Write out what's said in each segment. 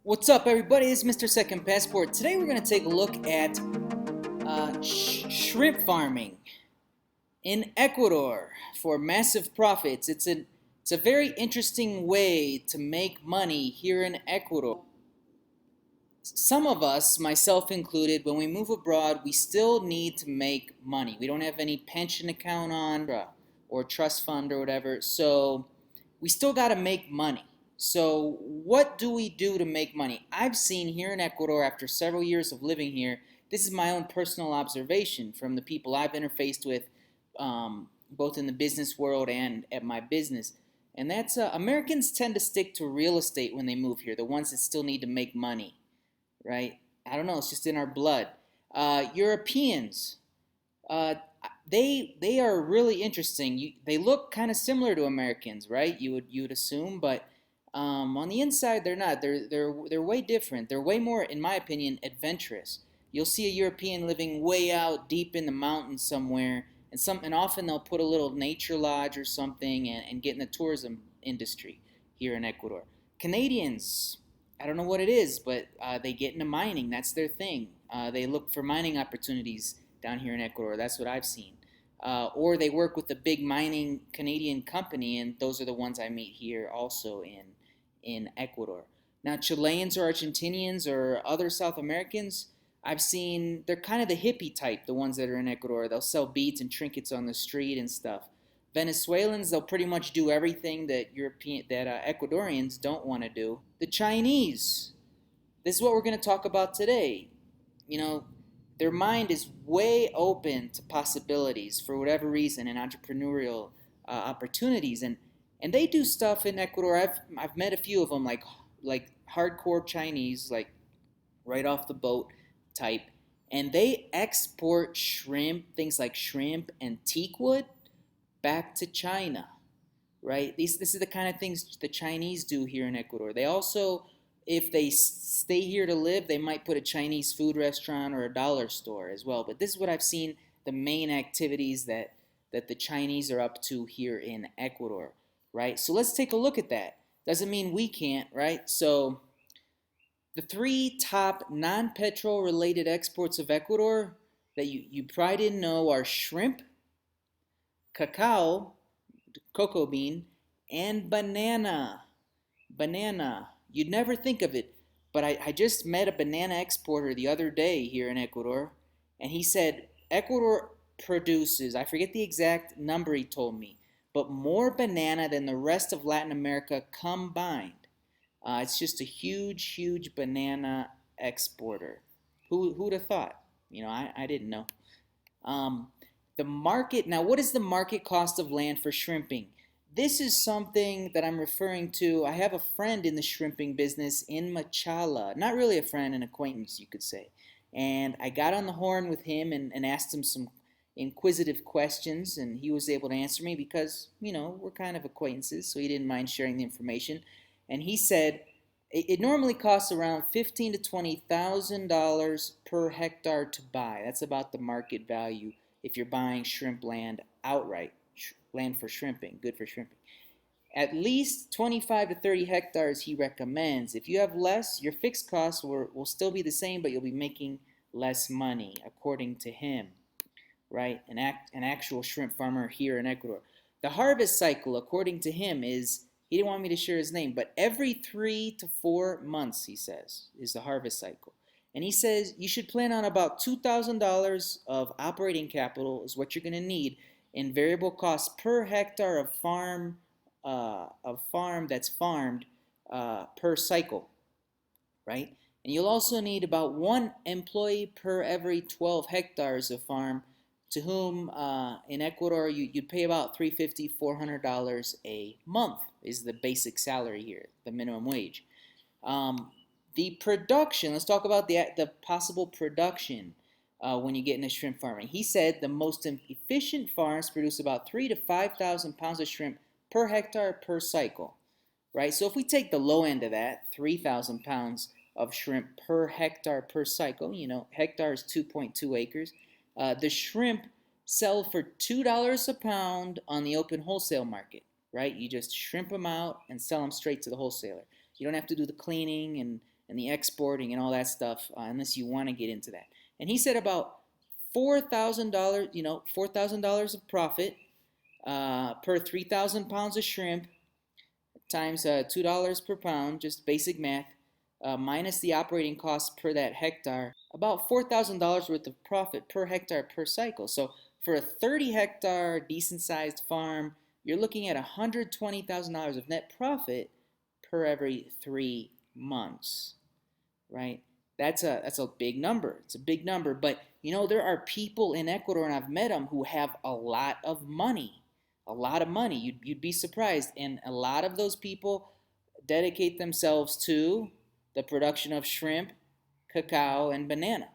What's up, everybody? It's Mr. Second Passport. Today we're going to take a look at shrimp farming in Ecuador for massive profits. It's a very interesting way to make money here in Ecuador. Some of us, myself included, when we move abroad, we still need to make money. We don't have any pension account on or trust fund or whatever, so we still got to make money. So what do we do to make money? I've seen here in Ecuador, after several years of living here, this is my own personal observation from the people I've interfaced with, both in the business world and at my business. And that's Americans tend to stick to real estate when they move here, the ones that still need to make money, right? I don't know, it's just in our blood. Europeans, uh, they are really interesting. They look kind of similar to Americans, right? You would assume, but on the inside they're not. They're way different. They're way more, in my opinion, adventurous. You'll see a European living way out deep in the mountains somewhere, and often they'll put a little nature lodge or something and get in the tourism industry here in Ecuador. Canadians, I don't know what it is, but they get into mining. That's their thing. They look for mining opportunities down here in Ecuador. That's what I've seen. Or they work with a big mining Canadian company, and those are the ones I meet here also in Ecuador. Now, Chileans or Argentinians or other South Americans, I've seen they're kind of the hippie type, the ones that are in Ecuador. They'll sell beads and trinkets on the street and stuff. Venezuelans, they'll pretty much do everything that Ecuadorians don't want to do. The Chinese, this is what we're going to talk about today. You know, their mind is way open to possibilities for whatever reason and entrepreneurial opportunities, and they do stuff in Ecuador. I've met a few of them, like hardcore Chinese, like right off the boat type, and they export shrimp, things like shrimp and teakwood, back to China, right? This is the kind of things the Chinese do here in Ecuador. They also, if they stay here to live, they might put a Chinese food restaurant or a dollar store as well. But this is what I've seen, the main activities that the Chinese are up to here in Ecuador, right? So let's take a look at that. Doesn't mean we can't, right? So the three top non-petrol related exports of Ecuador that you probably didn't know are shrimp, cacao, cocoa bean, and banana. Banana. You'd never think of it, but I just met a banana exporter the other day here in Ecuador, and he said Ecuador produces, I forget the exact number he told me, but more banana than the rest of Latin America combined. It's just a huge, huge banana exporter. Who'd have thought? I didn't know. Um, the market, now what is the market cost of land for shrimping? This is something that I'm referring to. I have a friend in the shrimping business in Machala. Not really a friend, an acquaintance, you could say. And I got on the horn with him and asked him some inquisitive questions, and he was able to answer me because, we're kind of acquaintances, so he didn't mind sharing the information. And he said it normally costs around $15,000 to $20,000 per hectare to buy. That's about the market value if you're buying shrimp land outright, land for shrimping, good for shrimping. At least 25 to 30 hectares he recommends. If you have less, your fixed costs will still be the same, but you'll be making less money, according to him, right? An actual shrimp farmer here in Ecuador. The harvest cycle, according to him, is, he didn't want me to share his name, but every 3 to 4 months, he says, is the harvest cycle. And he says you should plan on about $2,000 of operating capital is what you're going to need in variable costs per hectare of farm that's farmed per cycle, right? And you'll also need about one employee per every 12 hectares of farm, to whom in Ecuador you'd pay about $350, $400 a month is the basic salary here, the minimum wage. The production, let's talk about the possible production when you get into shrimp farming. He said the most efficient farms produce about 3,000 to 5,000 pounds of shrimp per hectare per cycle, right? So if we take the low end of that, 3,000 pounds of shrimp per hectare per cycle, hectare is 2.2 acres. The shrimp sell for $2 a pound on the open wholesale market, right? You just shrimp them out and sell them straight to the wholesaler. You don't have to do the cleaning and the exporting and all that stuff, unless you want to get into that. And he said about $4,000, $4,000 of profit per 3,000 pounds of shrimp times $2 per pound, just basic math, minus the operating costs per that hectare, about $4,000 worth of profit per hectare per cycle. So for a 30-hectare decent sized farm, you're looking at $120,000 of net profit per every 3 months, right? That's a big number. It's a big number, but there are people in Ecuador, and I've met them, who have a lot of money, a lot of money. You'd be surprised, and a lot of those people dedicate themselves to the production of shrimp, cacao, and banana,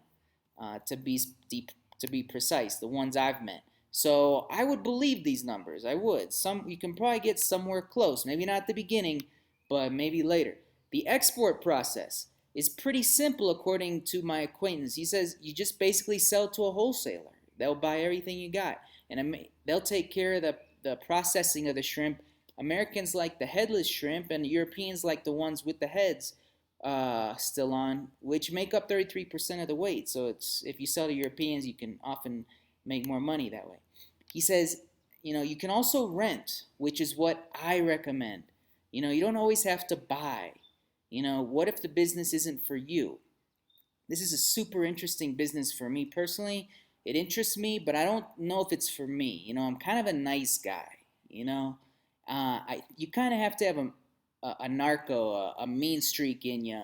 to be precise, the ones I've met. So I would believe these numbers. I would. You can probably get somewhere close. Maybe not at the beginning, but maybe later. The export process is pretty simple according to my acquaintance. He says you just basically sell to a wholesaler. They'll buy everything you got, and they'll take care of the processing of the shrimp. Americans like the headless shrimp, and Europeans like the ones with the heads still on, which make up 33% of the weight. So if you sell to Europeans, you can often make more money that way. He says, you can also rent, which is what I recommend. You don't always have to buy. What if the business isn't for you? This is a super interesting business for me personally. It interests me, but I don't know if it's for me. I'm kind of a nice guy. You kind of have to have a narco, a mean streak in you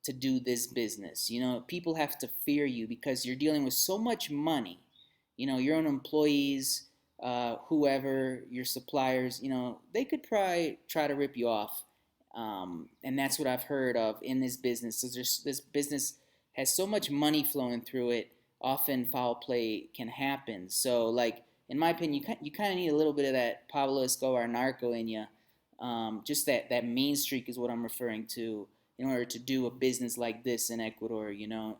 to do this business. People have to fear you because you're dealing with so much money. Your own employees, whoever, your suppliers, they could probably try to rip you off. And that's what I've heard of in this business. So this business has so much money flowing through it, often foul play can happen. So, like, in my opinion, you kind of need a little bit of that Pablo Escobar narco in you. Just that mean streak is what I'm referring to in order to do a business like this in Ecuador,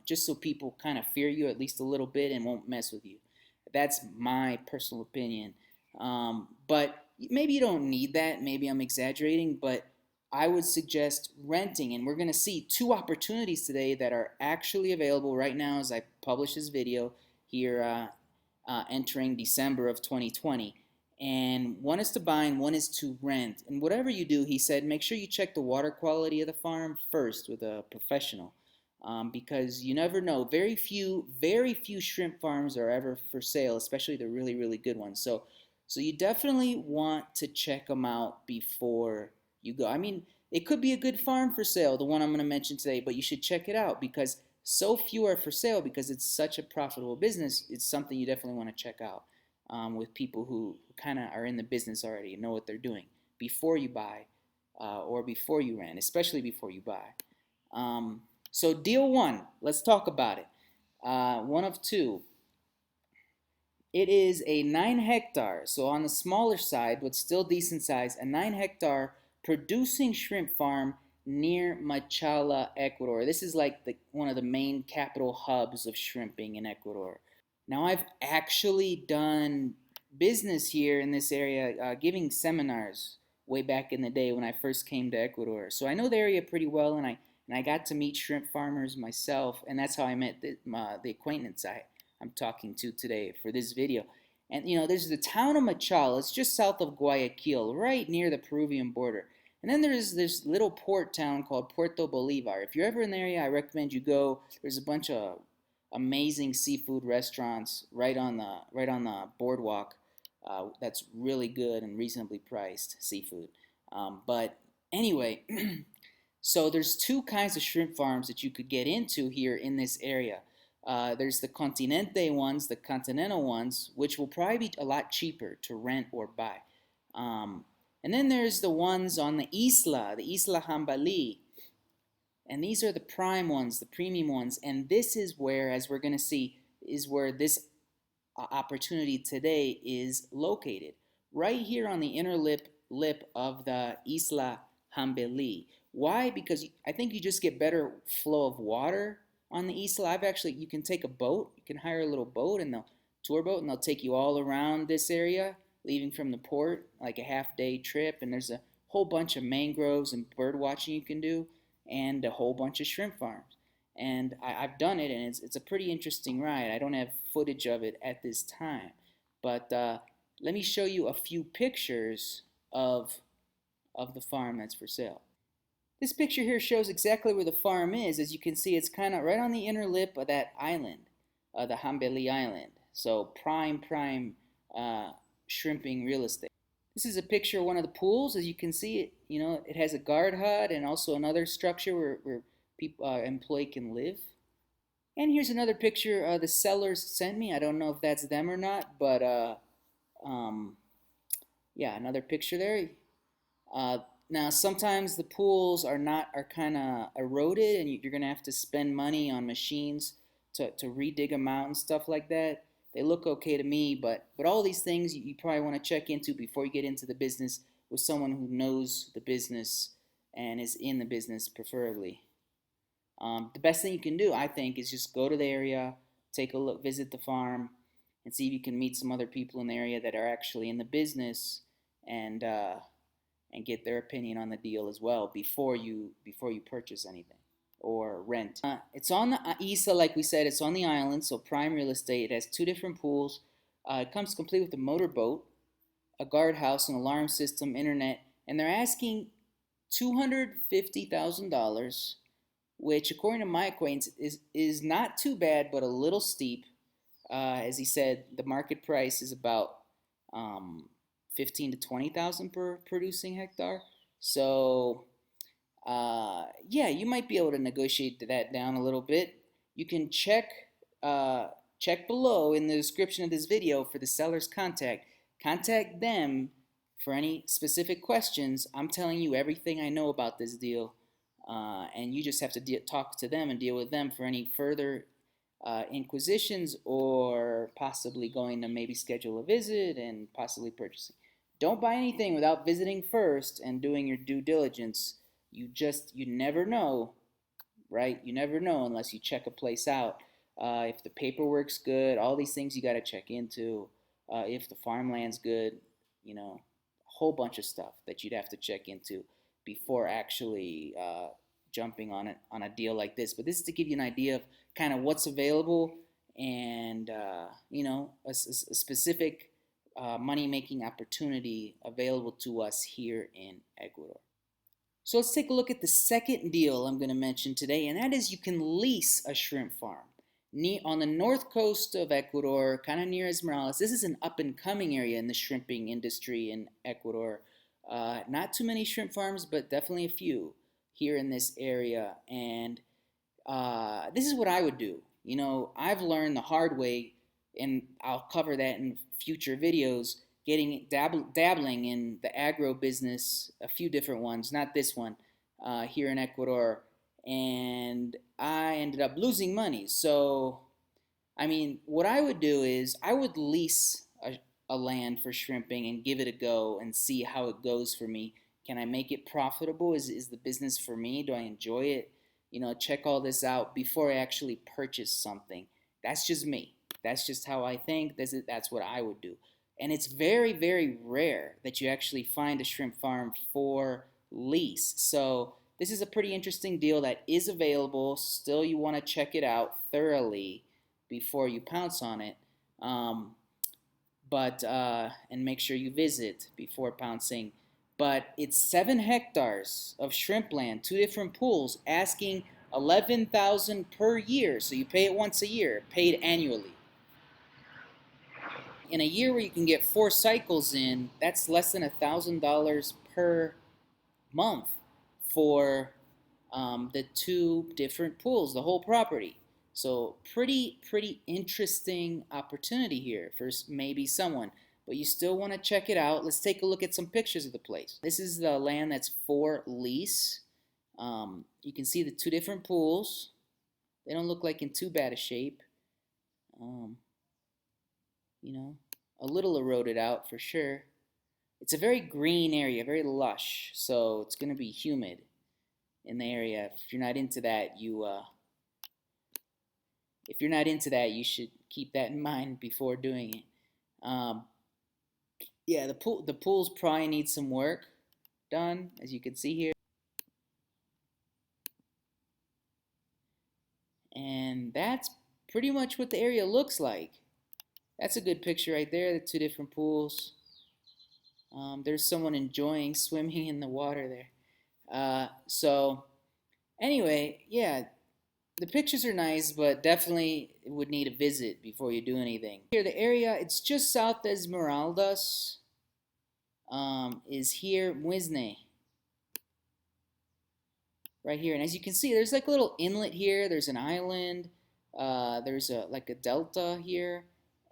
just so people kind of fear you at least a little bit and won't mess with you. That's my personal opinion. But maybe you don't need that. Maybe I'm exaggerating, but I would suggest renting. And we're going to see two opportunities today that are actually available right now as I publish this video here, entering December of 2020. And one is to buy and one is to rent. And whatever you do, he said, make sure you check the water quality of the farm first with a professional. Because you never know. Very few shrimp farms are ever for sale, especially the really, really good ones. So you definitely want to check them out before you go. I mean, it could be a good farm for sale, the one I'm going to mention today, but you should check it out because so few are for sale because it's such a profitable business. It's something you definitely want to check out with people who kind of are in the business already and know what they're doing before you buy or before you rent, especially before you buy. So deal one, let's talk about it. One of two. It is a 9-hectare, so on the smaller side, but still decent size, a 9-hectare producing shrimp farm near Machala, Ecuador. This is like one of the main capital hubs of shrimping in Ecuador. Now, I've actually done business here in this area, giving seminars way back in the day when I first came to Ecuador. So I know the area pretty well, and I got to meet shrimp farmers myself, and that's how I met the acquaintance I'm talking to today for this video. And there's the town of Machala. It's just south of Guayaquil, right near the Peruvian border. And then there's this little port town called Puerto Bolivar. If you're ever in the area, I recommend you go. There's a bunch of amazing seafood restaurants right on the boardwalk. That's really good and reasonably priced seafood. But anyway, so there's two kinds of shrimp farms that you could get into here in this area. There's the continental ones, which will probably be a lot cheaper to rent or buy. And then there's the ones on the Isla Jambali. And these are the prime ones, the premium ones. And this is where, as we're going to see, is where this opportunity today is located. Right here on the inner lip of the Isla Jambali. Why? Because I think you just get better flow of water on the Isla. You can take a boat. You can hire a little boat, and tour boat, and they'll take you all around this area, leaving from the port, like a half-day trip. And there's a whole bunch of mangroves and bird watching you can do. and a whole bunch of shrimp farms. And I've done it, and it's a pretty interesting ride. I don't have footage of it at this time, but let me show you a few pictures of the farm that's for sale. This picture here shows exactly where the farm is. As you can see, it's kind of right on the inner lip of that island, the Hambeli Island. So prime shrimping real estate. This is a picture of one of the pools. As you can see, it has a guard hut and also another structure where people employee can live. And here's another picture the sellers sent me. I don't know if that's them or not, but yeah, another picture there. Now sometimes the pools are kind of eroded, and you're gonna have to spend money on machines to redig them out and stuff like that. They look okay to me, but all these things you probably want to check into before you get into the business with someone who knows the business and is in the business preferably. The best thing you can do, I think, is just go to the area, take a look, visit the farm, and see if you can meet some other people in the area that are actually in the business, and get their opinion on the deal as well before you purchase anything or rent. It's on the Isa, like we said, it's on the island, so prime real estate. It has 2 different pools. It comes complete with a motorboat, a guardhouse, an alarm system, internet, and they're asking $250,000, which, according to my acquaintance, is not too bad, but a little steep. As he said, the market price is about 15 to 20,000 per producing hectare. So yeah, you might be able to negotiate that down a little bit. You can check below in the description of this video for the seller's contact. Contact them for any specific questions. I'm telling you everything I know about this deal, and you just have to talk to them and deal with them for any further inquisitions, or possibly going to maybe schedule a visit and possibly purchasing. Don't buy anything without visiting first and doing your due diligence. You never know, right? You never know unless you check a place out. If the paperwork's good, all these things you got to check into. If the farmland's good, a whole bunch of stuff that you'd have to check into before actually jumping on a deal like this. But this is to give you an idea of kind of what's available, and a specific money-making opportunity available to us here in Ecuador. So let's take a look at the second deal I'm going to mention today, and that is you can lease a shrimp farm on the north coast of Ecuador, kind of near Esmeraldas. This is an up-and-coming area in the shrimping industry in Ecuador. Not too many shrimp farms, but definitely a few here in this area, and this is what I would do. I've learned the hard way, and I'll cover that in future videos, dabbling in the agro business, a few different ones, not this one, here in Ecuador, and I ended up losing money. So, I mean, what I would do is I would lease a land for shrimping and give it a go and see how it goes for me. Can I make it profitable? Is the business for me? Do I enjoy it? Check all this out before I actually purchase something. That's just me. That's just how I think. That's what I would do. And it's very, very rare that you actually find a shrimp farm for lease. So this is a pretty interesting deal that is available. Still, you want to check it out thoroughly before you pounce on it. And make sure you visit before pouncing. But it's 7 hectares of shrimp land, 2 different pools, asking $11,000 per year. So you pay it once a year, paid annually. In a year where you can get 4 cycles in, that's less than $1,000 per month for the 2 different pools, the whole property. So pretty interesting opportunity here for maybe someone. But you still want to check it out. Let's take a look at some pictures of the place. This is the land that's for lease. You can see the 2 different pools. They don't look like in too bad a shape. A little eroded out for sure. It's a very green area, very lush, so it's going to be humid in the area. If you're not into that, you should keep that in mind before doing it. Yeah, the pools probably need some work done, as you can see here. And that's pretty much what the area looks like. That's a good picture right there, the two different pools. There's someone enjoying swimming in the water there. So anyway, yeah, the pictures are nice, but definitely would need a visit before you do anything. Here, the area, it's just south of Esmeraldas, is here, Muisne, right here. And as you can see, there's like a little inlet here. There's an island. There's like a delta here.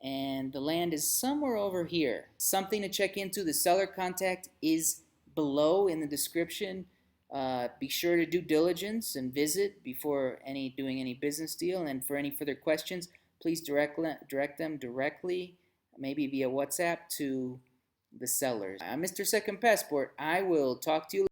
And the land is somewhere over here. Something to check into. The seller contact is below in the description. Be sure to do diligence and visit before doing any business deal. And for any further questions, please direct them directly, maybe via WhatsApp, to the sellers. I'm Mr. Second Passport. I will talk to you later.